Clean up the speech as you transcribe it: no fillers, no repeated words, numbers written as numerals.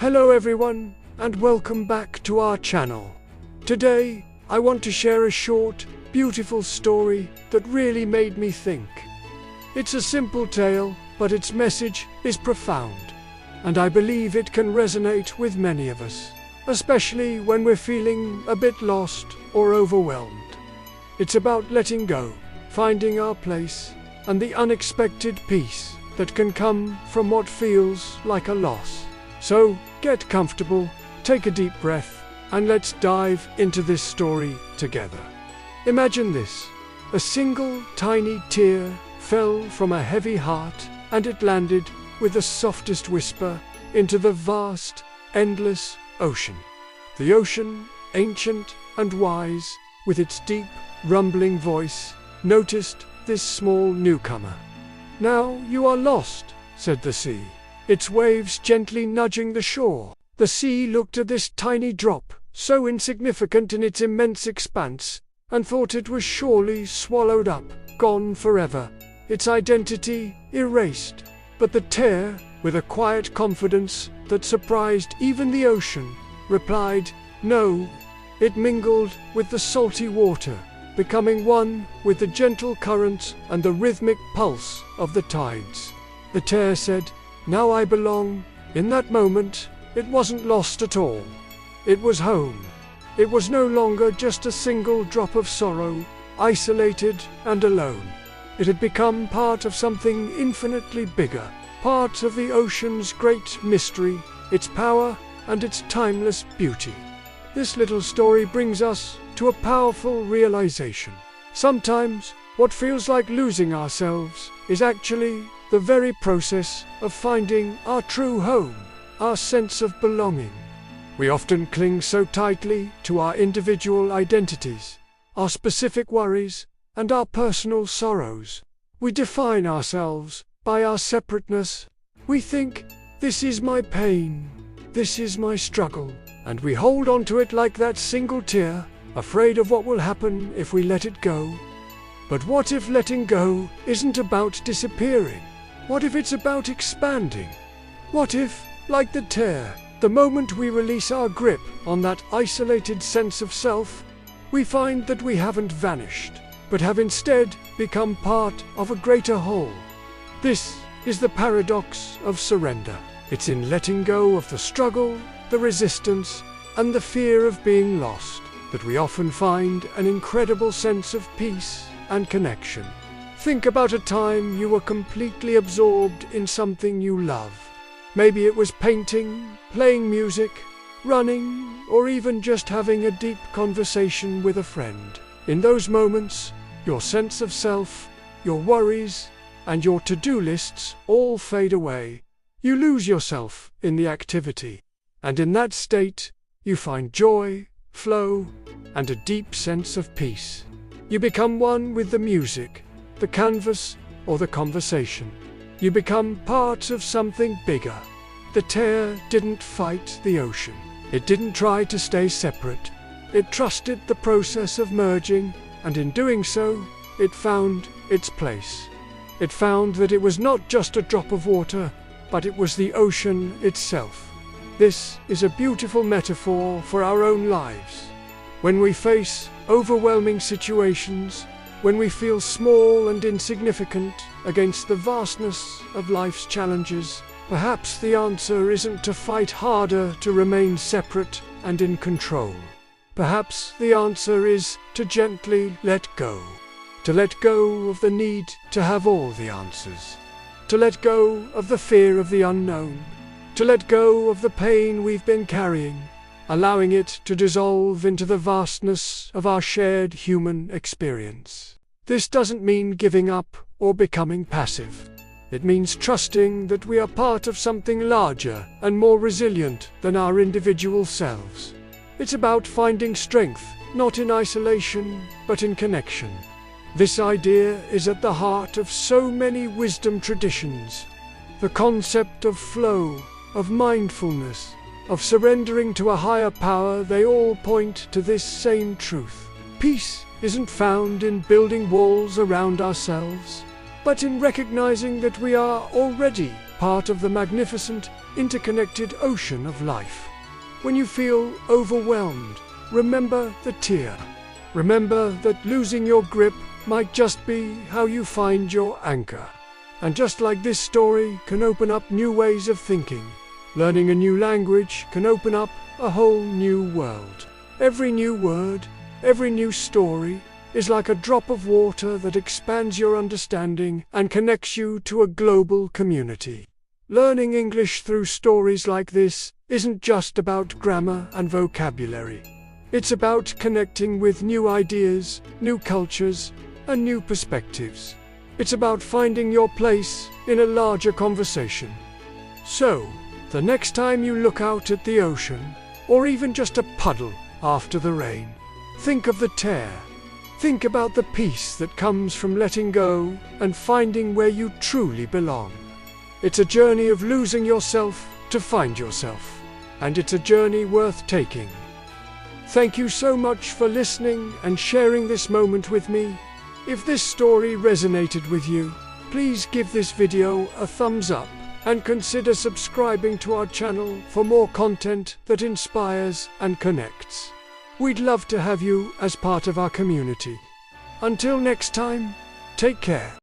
Hello everyone, and welcome back to our channel. Today, I want to share a short, beautiful story that really made me think. It's a simple tale, but its message is profound, and I believe it can resonate with many of us, especially when we're feeling a bit lost or overwhelmed. It's about letting go, finding our place, and the unexpected peace that can come from what feels like a loss. So, get comfortable, take a deep breath, and let's dive into this story together. Imagine this. A single tiny tear fell from a heavy heart, and it landed with the softest whisper into the vast, endless ocean. The ocean, ancient and wise, with its deep, rumbling voice, noticed this small newcomer. "Now you are lost," said the sea, its waves gently nudging the shore. The sea looked at this tiny drop, so insignificant in its immense expanse, and thought it was surely swallowed up, gone forever, its identity erased. But the tear, with a quiet confidence that surprised even the ocean, replied, "No." It mingled with the salty water, becoming one with the gentle currents and the rhythmic pulse of the tides. The tear said, "Now I belong." In that moment, it wasn't lost at all. It was home. It was no longer just a single drop of sorrow, isolated and alone. It had become part of something infinitely bigger, part of the ocean's great mystery, its power and its timeless beauty. This little story brings us to a powerful realization. Sometimes, what feels like losing ourselves is actually the very process of finding our true home, our sense of belonging. We often cling so tightly to our individual identities, our specific worries, and our personal sorrows. We define ourselves by our separateness. We think, "This is my pain, this is my struggle," and we hold on to it like that single tear, afraid of what will happen if we let it go. But what if letting go isn't about disappearing? What if it's about expanding? What if, like the tear, the moment we release our grip on that isolated sense of self, we find that we haven't vanished, but have instead become part of a greater whole? This is the paradox of surrender. It's in letting go of the struggle, the resistance, and the fear of being lost that we often find an incredible sense of peace and connection. Think about a time you were completely absorbed in something you love. Maybe it was painting, playing music, running, or even just having a deep conversation with a friend. In those moments, your sense of self, your worries, and your to-do lists all fade away. You lose yourself in the activity. And in that state, you find joy, flow, and a deep sense of peace. You become one with the music, the canvas, or the conversation. You become part of something bigger. The tear didn't fight the ocean. It didn't try to stay separate. It trusted the process of merging, and in doing so, it found its place. It found that it was not just a drop of water, but it was the ocean itself. This is a beautiful metaphor for our own lives. When we face overwhelming situations, when we feel small and insignificant against the vastness of life's challenges, perhaps the answer isn't to fight harder to remain separate and in control. Perhaps the answer is to gently let go. To let go of the need to have all the answers. To let go of the fear of the unknown. To let go of the pain we've been carrying, allowing it to dissolve into the vastness of our shared human experience. This doesn't mean giving up or becoming passive. It means trusting that we are part of something larger and more resilient than our individual selves. It's about finding strength, not in isolation, but in connection. This idea is at the heart of so many wisdom traditions. The concept of flow, of mindfulness, of surrendering to a higher power, they all point to this same truth. Peace isn't found in building walls around ourselves, but in recognizing that we are already part of the magnificent, interconnected ocean of life. When you feel overwhelmed, remember the tear. Remember that losing your grip might just be how you find your anchor. And just like this story can open up new ways of thinking, learning a new language can open up a whole new world. Every new word, every new story is like a drop of water that expands your understanding and connects you to a global community. Learning English through stories like this isn't just about grammar and vocabulary. It's about connecting with new ideas, new cultures, and new perspectives. It's about finding your place in a larger conversation. So, the next time you look out at the ocean, or even just a puddle after the rain, think of the tear. Think about the peace that comes from letting go and finding where you truly belong. It's a journey of losing yourself to find yourself, and it's a journey worth taking. Thank you so much for listening and sharing this moment with me. If this story resonated with you, please give this video a thumbs up and consider subscribing to our channel for more content that inspires and connects. We'd love to have you as part of our community. Until next time, take care.